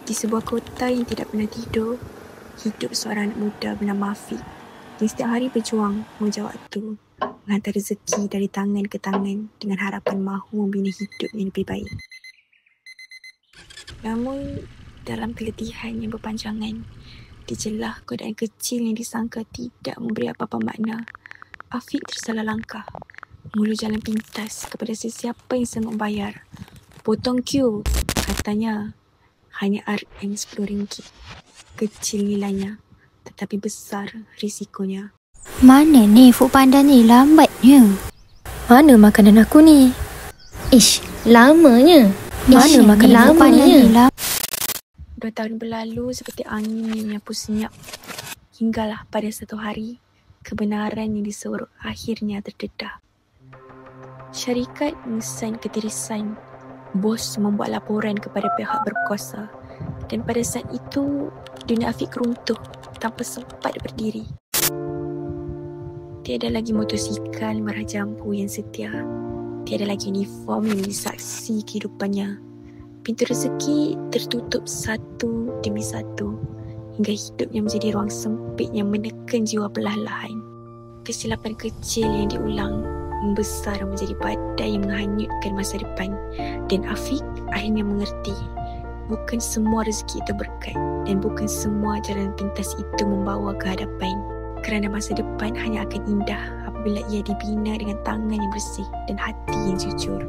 Di sebuah kota yang tidak pernah tidur, hidup seorang anak muda bernama Afiq yang setiap hari berjuang mengejar waktu, menghantar rezeki dari tangan ke tangan dengan harapan mahu membina hidup yang lebih baik. Namun, dalam keletihan yang berpanjangan, di celah godaan kecil yang disangka tidak memberi apa-apa makna, Afiq tersalah langkah, mengulur jalan pintas kepada sesiapa yang sanggup membayar. Potong queue, katanya. Hanya RM10. Kecil nilainya, tetapi besar risikonya. Mana ni Foodpanda ni lambatnya? Mana makanan aku ni? Ish, lamanya. Mana makanan lamanya? 2 tahun berlalu seperti angin yang menyapu senyap. Hinggalah pada satu hari, kebenaran yang disorok akhirnya terdedah. Syarikat mengesan ketirisan. Bos membuat laporan kepada pihak berkuasa. Dan pada saat itu, dunia Afiq runtuh tanpa sempat berdiri. Tiada lagi motosikal merah jambu yang setia. Tiada lagi uniform yang menjadi saksi kehidupannya. Pintu rezeki tertutup satu demi satu hingga hidupnya menjadi ruang sempit yang menekan jiwa perlahan-lahan. Kesilapan kecil yang diulang membesar menjadi badai yang menghanyutkan masa depan. Dan Afiq akhirnya mengerti, bukan semua rezeki itu berkat dan bukan semua jalan pintas itu membawa ke hadapan. Kerana masa depan hanya akan indah apabila ia dibina dengan tangan yang bersih dan hati yang jujur.